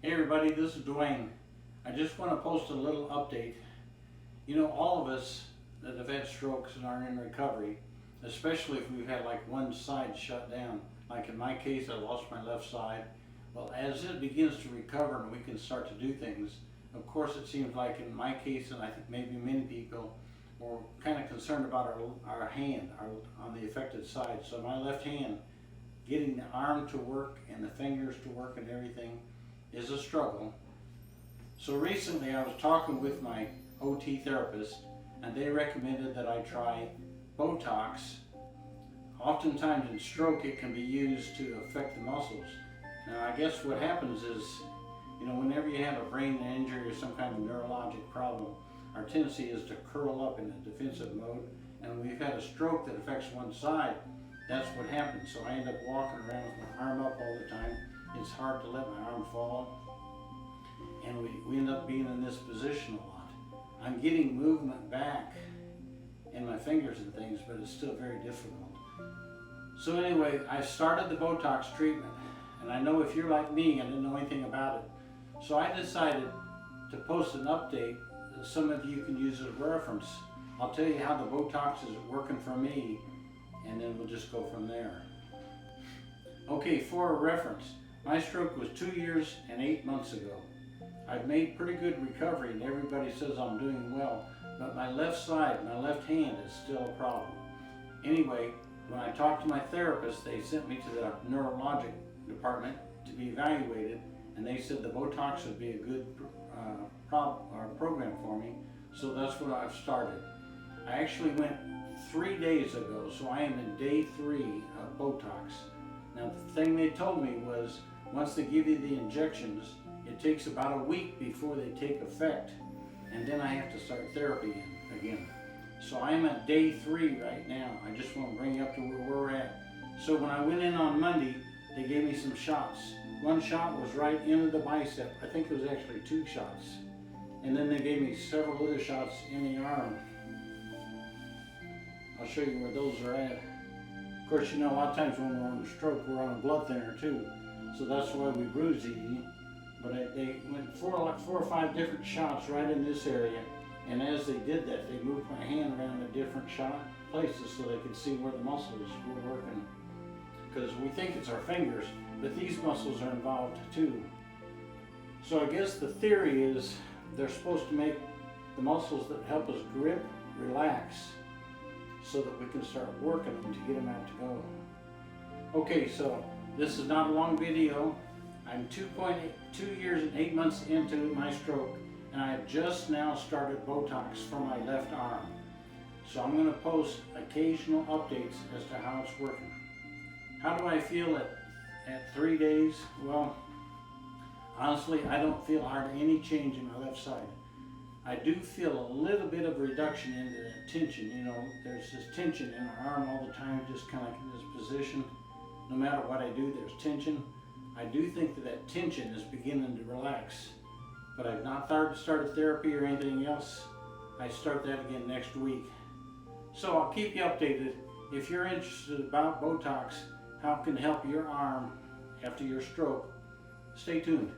Hey everybody, this is Dwayne. I just want to post a little update. You know, all of us that have had strokes and are in recovery, especially if we've had like one side shut down, like in my case I lost my left side. Well, as it begins to recover and we can start to do things, of course it seems like in my case, and I think maybe many people, were kind of concerned about our hand on the affected side. So my left hand, getting the arm to work and the fingers to work and everything is a struggle. So recently I was talking with my OT therapist and they recommended that I try Botox. Oftentimes in stroke it can be used to affect the muscles. Now I guess what happens is, you know, whenever you have a brain injury or some kind of neurologic problem, our tendency is to curl up in a defensive mode, and when we've had a stroke that affects one side, that's what happens. So I end up walking around with my arm up all the time. It's hard to let my arm fall, and we end up being in this position a lot. I'm getting movement back in my fingers and things, but it's still very difficult. So anyway, I started the Botox treatment, and I know if you're like me, I didn't know anything about it. So I decided to post an update that some of you can use as a reference. I'll tell you how the Botox is working for me, and then we'll just go from there. Okay, for a reference, my stroke was 2 years and 8 months ago. I've made pretty good recovery and everybody says I'm doing well, but my left side, my left hand is still a problem. Anyway, when I talked to my therapist, they sent me to the neurologic department to be evaluated, and they said the Botox would be a good program for me, so that's what I've started. I actually went 3 days ago, so I am in day 3 of Botox. Now the thing they told me was, once they give you the injections, it takes about a week before they take effect, and then I have to start therapy again. So I am at day 3 right now. I just want to bring you up to where we're at. So when I went in on Monday, they gave me some shots. One shot was right into the bicep. I think it was actually 2 shots. And then they gave me several other shots in the arm. I'll show you where those are at. Of course, you know, a lot of times when we're on a stroke, we're on a blood thinner too. So that's why we bruise easy. But they went 4 or 5 different shots right in this area. And as they did that, they moved my hand around the different shot places so they could see where the muscles were working. Because we think it's our fingers, but these muscles are involved too. So I guess the theory is they're supposed to make the muscles that help us grip relax so that we can start working them to get them out to go. Okay, so this is not a long video. I'm 2 years and 8 months into my stroke, and I have just now started Botox for my left arm. So I'm going to post occasional updates as to how it's working. How do I feel at 3 days? Well, honestly, I don't feel hardly any change in my left side. I do feel a little bit of reduction in the tension. You know, there's this tension in our arm all the time, just kind of like in this position. No matter what I do, there's tension. I do think that tension is beginning to relax, but I've not started therapy or anything else. I start that again next week. So I'll keep you updated. If you're interested about Botox, how it can help your arm after your stroke, stay tuned.